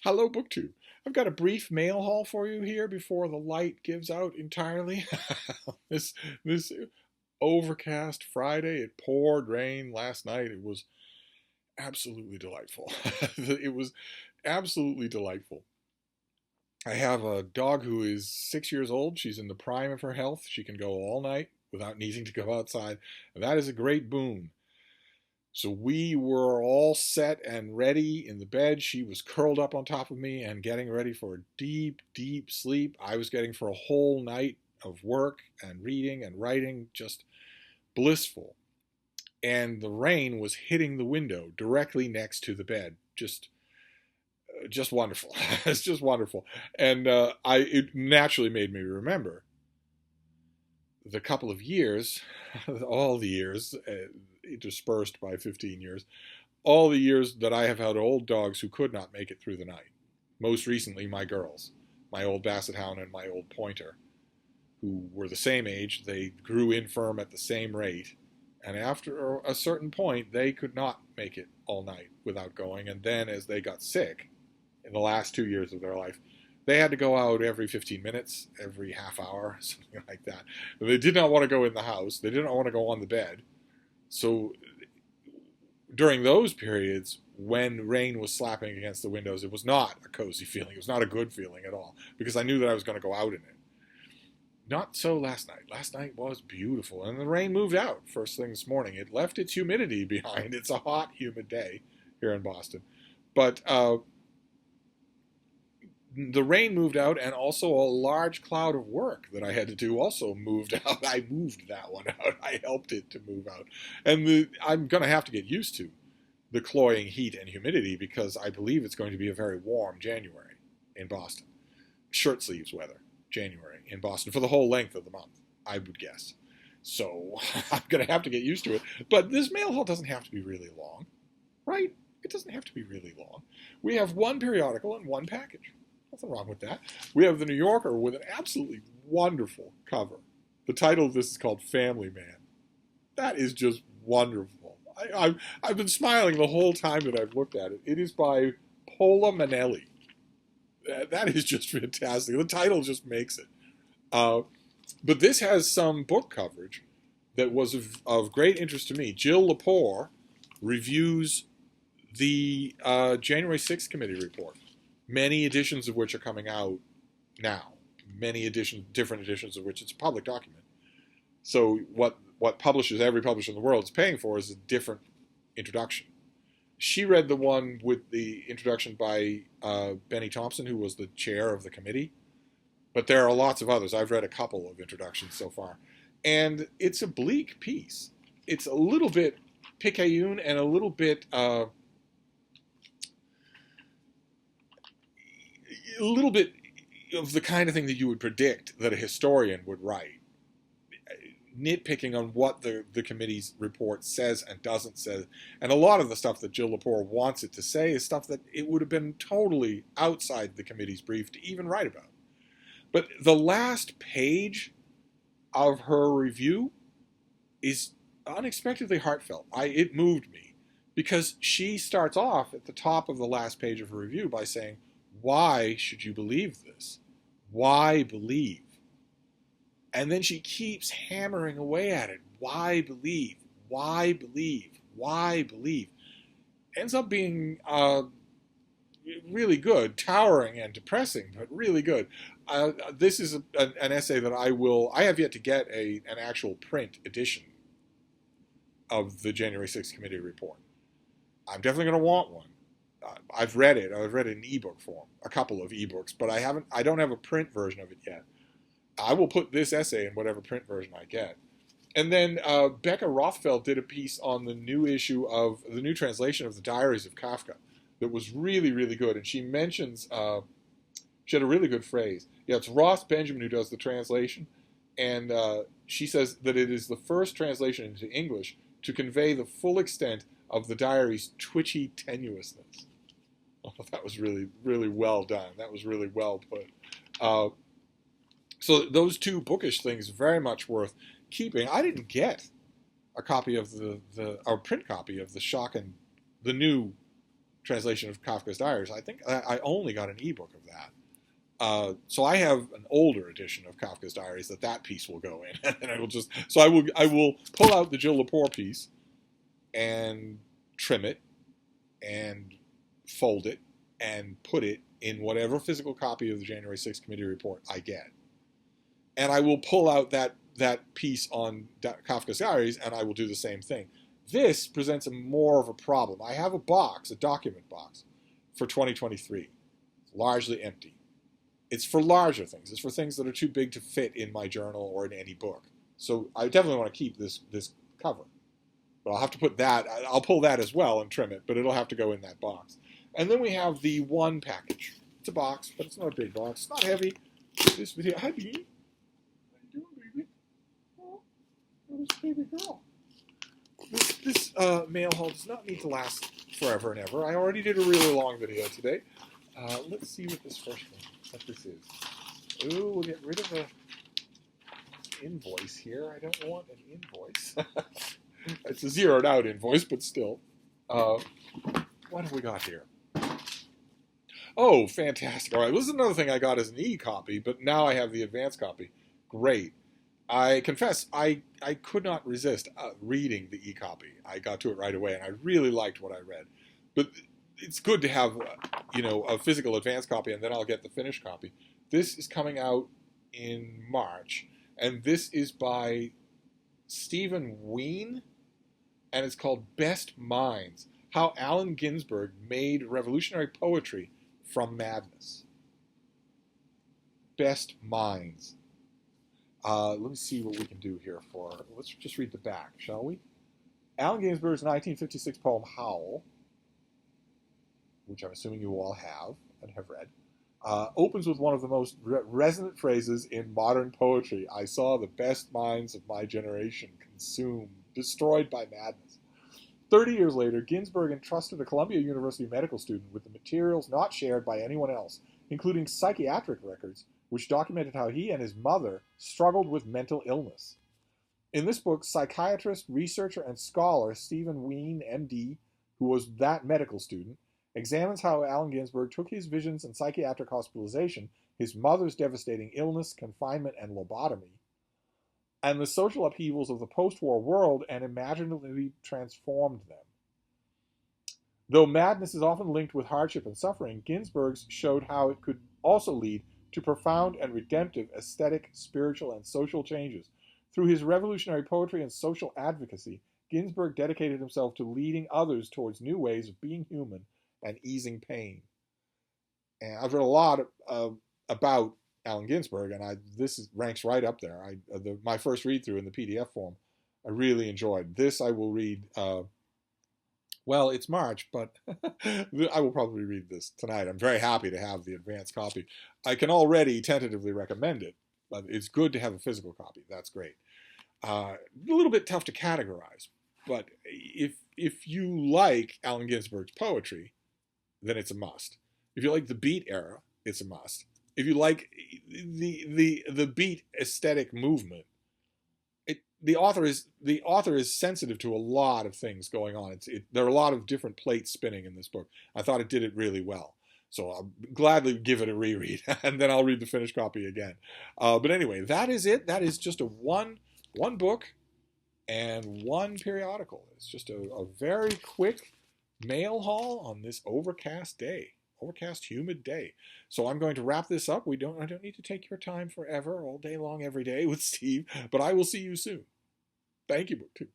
Hello, BookTube. I've got a brief mail haul for you here before the light gives out entirely. this this overcast Friday, it poured rain last night. It was absolutely delightful. It was absolutely delightful. I have a dog who is 6 years old. She's in the prime of her health. She can go all night without needing to go outside. And that is a great boon. So we were all set and ready in the bed. She was curled up on top of me and getting ready for a deep, deep sleep. I was getting for a whole night of work and reading and writing, just blissful. And the rain was hitting the window directly next to the bed. Just wonderful. It's just wonderful. And it naturally made me remember the couple of years, all the years, dispersed by 15 years, all the years that I have had old dogs who could not make it through the night. Most recently, my girls, my old Basset Hound and my old Pointer, who were the same age. They grew infirm at the same rate. And after a certain point, they could not make it all night without going. And then as they got sick in the last 2 years of their life, they had to go out every 15 minutes, every half hour, something like that. They did not want to go in the house. They did not want to go on the bed. So during those periods, when rain was slapping against the windows, it was not a cozy feeling. It was not a good feeling at all because I knew that I was going to go out in it. Not so last night. Last night was beautiful, and the rain moved out first thing this morning. It left its humidity behind. It's a hot, humid day here in Boston. But the rain moved out, and also a large cloud of work that I had to do also moved out. I moved that one out. I helped it to move out. And I'm going to have to get used to the cloying heat and humidity because I believe it's going to be a very warm January in Boston. Shirt sleeves weather, January in Boston for the whole length of the month, I would guess. So I'm going to have to get used to it. But this mail haul doesn't have to be really long, right? It doesn't have to be really long. We have one periodical and one package. Nothing wrong with that. We have the New Yorker with an absolutely wonderful cover. The title of this is called Family Man. That is just wonderful. I've been smiling the whole time that I've looked at it. It is by Paula Manelli. That is just fantastic. The title just makes it. But this has some book coverage that was of great interest to me. Jill Lepore reviews the January 6th committee report, many editions of which are coming out now. Many editions, different editions of which it's a public document. So what every publisher in the world is paying for is a different introduction. She read the one with the introduction by Benny Thompson, who was the chair of the committee. But there are lots of others. I've read a couple of introductions so far. And it's a bleak piece. It's a little bit picayune and a little bit of the kind of thing that you would predict that a historian would write. Nitpicking on what the committee's report says and doesn't say. And a lot of the stuff that Jill Lepore wants it to say is stuff that it would have been totally outside the committee's brief to even write about. But the last page of her review is unexpectedly heartfelt. It moved me because she starts off at the top of the last page of her review by saying, "Why should you believe this? Why believe?" And then she keeps hammering away at it. Why believe? Why believe? Why believe? Ends up being really good, towering and depressing, but really good. This is an essay that I have yet to get an actual print edition of the January 6th committee report. I'm definitely going to want one. I've read it. I've read it in ebook form, a couple of ebooks, but I don't have a print version of it yet. I will put this essay in whatever print version I get. And then Becca Rothfeld did a piece on the new issue of the new translation of the Diaries of Kafka that was really, really good. And she mentions, she had a really good phrase. Yeah, it's Ross Benjamin who does the translation. And she says that it is the first translation into English to convey the full extent of the diary's twitchy tenuousness. Oh, that was really, really well done. That was really well put. So those two bookish things very much worth keeping. I didn't get a copy of the print copy of the new translation of Kafka's Diaries. I think I only got an ebook of that. So I have an older edition of Kafka's Diaries that piece will go in, and I will pull out the Jill Lepore piece and trim it and fold it and put it in whatever physical copy of the January 6th committee report I get, and I will pull out that piece on Kafka's Diaries, and I will do the same thing. This presents more of a problem. I have a document box for 2023, largely empty. It's for larger things. It's for things that are too big to fit in my journal or in any book. So I definitely want to keep this cover. But I'll have to put that, I'll pull that as well and trim it, but it'll have to go in that box. And then we have the one package. It's a box, but it's not a big box. It's not heavy. This video, hi, Beanie. How you doing, baby? Oh, there's a baby girl. This mail haul does not need to last forever and ever. I already did a really long video today. Let's see what this is. Ooh, we'll get rid of the invoice here. I don't want an invoice. It's a zeroed out invoice, but still. What have we got here? Oh, fantastic. All right, this is another thing I got as an e-copy, but now I have the advanced copy. Great. I confess, I could not resist reading the e-copy. I got to it right away, and I really liked what I read. But it's good to have, a physical advanced copy, and then I'll get the finished copy. This is coming out in March, and this is by Stephen Ween, and it's called Best Minds: How Allen Ginsberg Made Revolutionary Poetry from Madness. Best Minds. Let me see what we can do here let's just read the back, shall we? Allen Ginsberg's 1956 poem, Howl, which I'm assuming you all have and have read, opens with one of the most resonant phrases in modern poetry. I saw the best minds of my generation consumed, destroyed by madness. 30 years later, Ginsberg entrusted a Columbia University medical student with the materials not shared by anyone else, including psychiatric records, which documented how he and his mother struggled with mental illness. In this book, psychiatrist, researcher, and scholar Stephen Ween, MD, who was that medical student, examines how Allen Ginsberg took his visions and psychiatric hospitalization, his mother's devastating illness, confinement, and lobotomy, and the social upheavals of the post-war world, and imaginatively transformed them. Though madness is often linked with hardship and suffering, Ginsberg showed how it could also lead to profound and redemptive aesthetic, spiritual, and social changes. Through his revolutionary poetry and social advocacy, Ginsberg dedicated himself to leading others towards new ways of being human and easing pain. And I've read a lot about Allen Ginsberg, and this ranks right up there. My first read-through in the PDF form, I really enjoyed. This I will read, well, it's March, but I will probably read this tonight. I'm very happy to have the advanced copy. I can already tentatively recommend it, but it's good to have a physical copy. That's great. A little bit tough to categorize, but if you like Allen Ginsberg's poetry, then it's a must. If you like the Beat era, it's a must. If you like the Beat aesthetic movement, the author is sensitive to a lot of things going on. There are a lot of different plates spinning in this book. I thought it did it really well. So I'll gladly give it a reread, and then I'll read the finished copy again. But anyway, that is it. That is just one book and one periodical. It's just a very quick mail haul on this overcast, humid day. So I'm going to wrap this up. I don't need to take your time forever, all day long, every day with Steve, but I will see you soon. Thank you, BookTube.